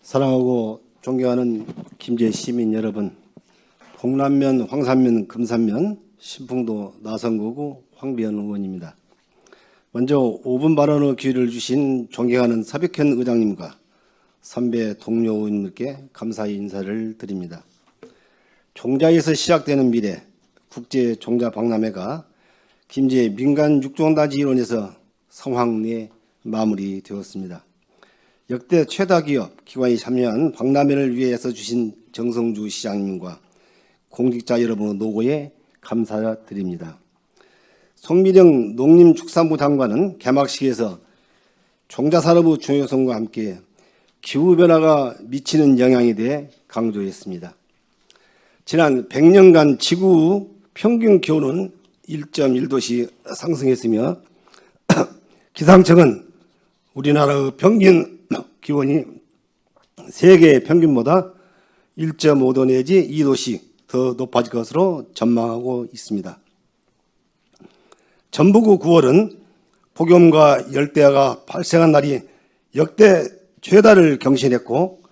사랑하고 존경하는 김제 시민 여러분, 동남면, 황산면, 금산면, 신풍도 나선구구 황비연 의원입니다. 먼저 5분 발언의 기회를 주신 존경하는 서백현 의장님과 선배 동료 의원님들께 감사의 인사를 드립니다. 종자에서 시작되는 미래 국제종자박람회가 김제 민간 육종단지 일원에서 성황 내 마무리되었습니다. 역대 최다 기업, 기관이 참여한 박람회를 위해 애써주신 정성주 시장님과 공직자 여러분의 노고에 감사드립니다. 송미령 농림축산부 장관은 개막식에서 종자산업의 중요성과 함께 기후변화가 미치는 영향에 대해 강조했습니다. 지난 100년간 지구 평균 기온은 1.1도씩 상승했으며 기상청은 우리나라의 평균 기온이 세계 평균보다 1.5도 내지 2도씩 더 높아질 것으로 전망하고 있습니다. 전북의 9월은 폭염과 열대야가 발생한 날이 역대 최다를 경신했고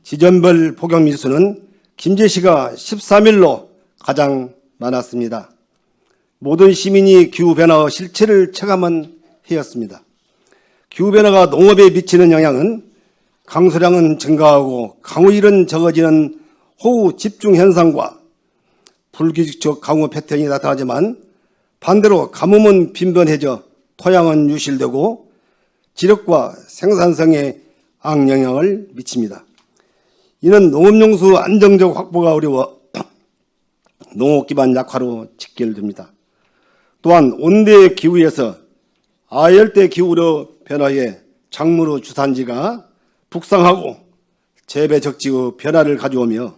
지점별 폭염 일수는 김제시가 13일로 가장 많았습니다. 모든 시민이 기후변화의 실체를 체감한 해였습니다. 기후변화가 농업에 미치는 영향은 강수량은 증가하고 강우일은 적어지는 호우 집중 현상과 불규칙적 강우 패턴이 나타나지만 반대로 가뭄은 빈번해져 토양은 유실되고 지력과 생산성에 악영향을 미칩니다. 이는 농업용수 안정적 확보가 어려워 농업 기반 약화로 직결됩니다. 또한 온대 기후에서 아열대 기후로 변화해 작물의 주산지가 북상하고 재배 적지의 변화를 가져오며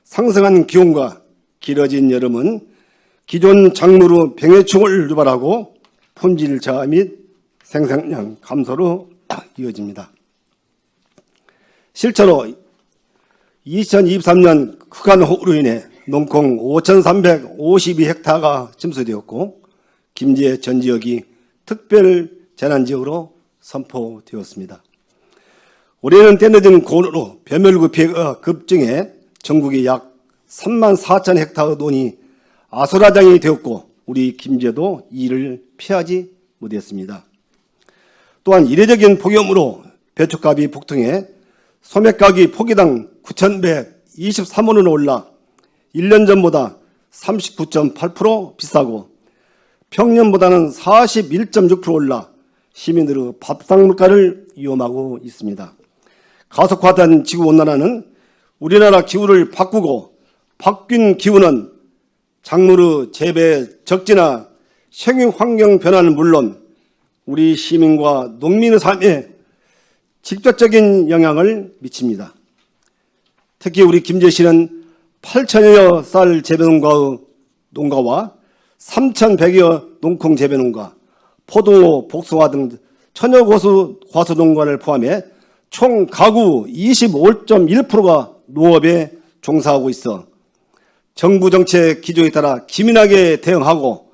상승한 기온과 길어진 여름은 기존 작물의 병해충을 유발하고 품질 저하 및 생산량 감소로 이어집니다. 실제로 2023년 극한호우로 인해 농콩 5,352헥타가 침수되었고 김제 전 지역이 특별 재난지역으로 선포되었습니다. 올해는 때늦은 고온으로 벼멸구 피해가 급증해 전국에 약 34,000헥타의 논이 아수라장이 되었고 우리 김제도 이를 피하지 못했습니다. 또한 이례적인 폭염으로 배춧값이 폭등해 소매가격이 포기당 9,123원으로 올라 1년 전보다 39.8% 비싸고 평년보다는 41.6% 올라 시민들의 밥상 물가를 위험하고 있습니다. 가속화된 지구온난화는 우리나라 기후를 바꾸고 바뀐 기후는 작물의 재배 적지나 생육환경 변화는 물론 우리 시민과 농민의 삶에 직접적인 영향을 미칩니다. 특히 우리 김제시는 8,000여 쌀 재배농가의 농가와 3,100여 농콩 재배농가, 포도, 복숭아 등 천여고수 과수농가를 포함해 총 가구 25.1%가 농업에 종사하고 있어 정부 정책 기조에 따라 기민하게 대응하고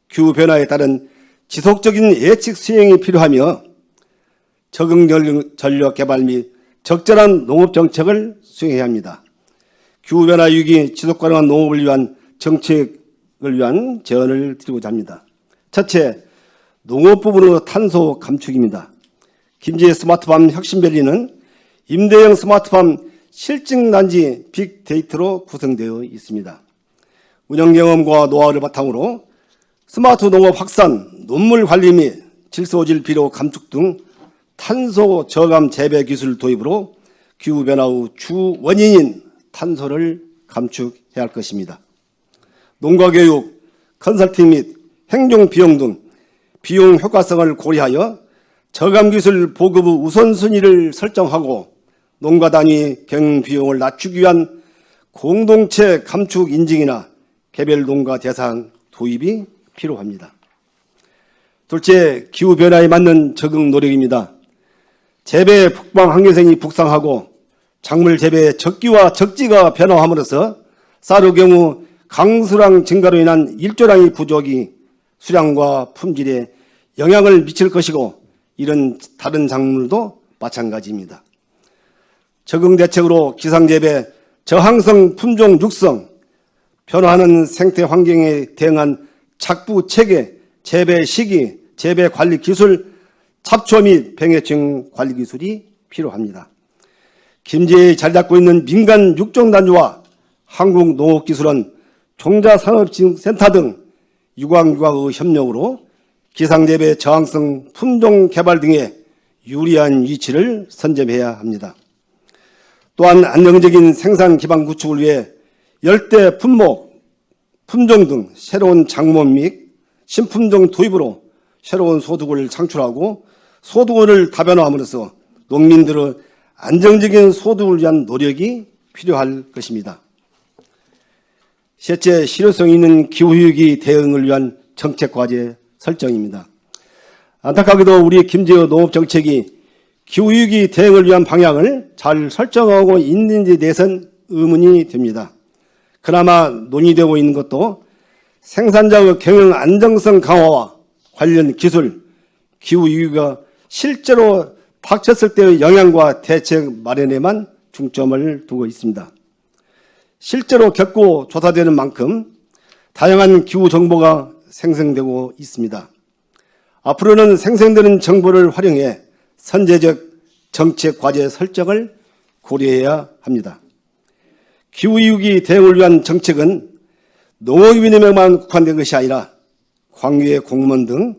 기후변화에 따른 지속적인 예측 수행이 필요하며 적응 전력 개발 및 적절한 농업 정책을 수행해야 합니다. 기후변화 위기 지속 가능한 농업을 위한 정책을 위한 제언을 드리고자 합니다. 첫째, 농업 부분의 탄소 감축입니다. 김제 스마트팜 혁신밸리는 임대형 스마트팜 실증단지 빅데이터로 구성되어 있습니다. 운영 경험과 노하우를 바탕으로 스마트 농업 확산, 논물 관리 및 질소질 비료 감축 등 탄소 저감 재배 기술 도입으로 기후변화의 주 원인인 탄소를 감축해야 할 것입니다. 농가교육, 컨설팅 및 행정 비용 등 비용 효과성을 고려하여 저감기술 보급의 우선순위를 설정하고 농가 단위 경비용을 낮추기 위한 공동체 감축 인증이나 개별 농가 대상 도입이 필요합니다. 둘째, 기후변화에 맞는 적응 노력입니다. 재배 북방 항해생이 북상하고 작물 재배 적기와 적지가 변화함으로써 쌀의 경우 강수량 증가로 인한 일조량이 부족이 수량과 품질에 영향을 미칠 것이고 이런 다른 작물도 마찬가지입니다. 적응대책으로 기상재배, 저항성 품종 육성, 변화하는 생태 환경에 대응한 작부 체계, 재배 시기, 재배 관리 기술, 잡초 및 병해충 관리 기술이 필요합니다. 김제에 자리 잡고 있는 민간 육종단지와 한국농업기술원, 종자산업진흥센터 등 유관기관의 협력으로 기상재배 저항성 품종 개발 등에 유리한 위치를 선점해야 합니다. 또한 안정적인 생산 기반 구축을 위해 열대 품목, 품종 등 새로운 작물 및 신품종 도입으로 새로운 소득을 창출하고 소득을 다변화함으로써 농민들의 안정적인 소득을 위한 노력이 필요할 것입니다. 셋째, 실효성 있는 기후위기 대응을 위한 정책과제 설정입니다. 안타깝게도 우리 김제의 농업정책이 기후위기 대응을 위한 방향을 잘 설정하고 있는지에 대해서는 의문이 됩니다. 그나마 논의되고 있는 것도 생산자의 경영 안정성 강화와 관련 기술, 기후위기가 실제로 닥쳤을 때의 영향과 대책 마련에만 중점을 두고 있습니다. 실제로 겪고 조사되는 만큼 다양한 기후 정보가 생성되고 있습니다. 앞으로는 생성되는 정보를 활용해 선제적 정책 과제 설정을 고려해야 합니다. 기후위기 대응을 위한 정책은 농업인에게만 국한된 것이 아니라 관계 공무원 등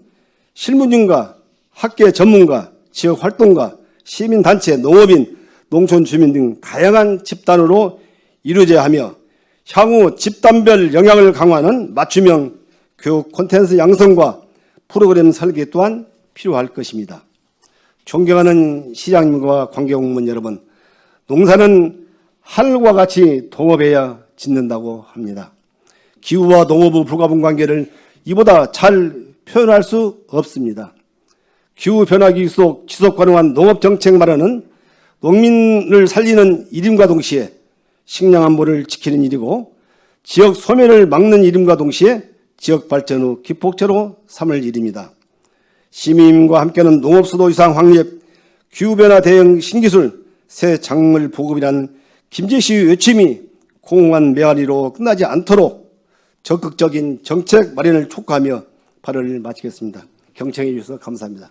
실무진과 학계 전문가, 지역활동가, 시민단체, 농업인, 농촌주민 등 다양한 집단으로 이루어져야 하며 향후 집단별 영향을 강화하는 맞춤형 교육 콘텐츠 양성과 프로그램 설계 또한 필요할 것입니다. 존경하는 시장님과 관계공무원 여러분, 농사는 하늘과 같이 동업해야 짓는다고 합니다. 기후와 농업의 불가분 관계를 이보다 잘 표현할 수 없습니다. 기후변화기 속 지속가능한 농업정책 마련은 농민을 살리는 일임과 동시에 식량 안보를 지키는 일이고 지역 소멸을 막는 일임과 동시에 지역 발전의 기폭제로 삼을 일입니다. 시민과 함께하는 농업수도 이상 확립, 기후변화 대응 신기술, 새 작물 보급이라는 김제시의 외침이 공허한 메아리로 끝나지 않도록 적극적인 정책 마련을 촉구하며 발언을 마치겠습니다. 경청해 주셔서 감사합니다.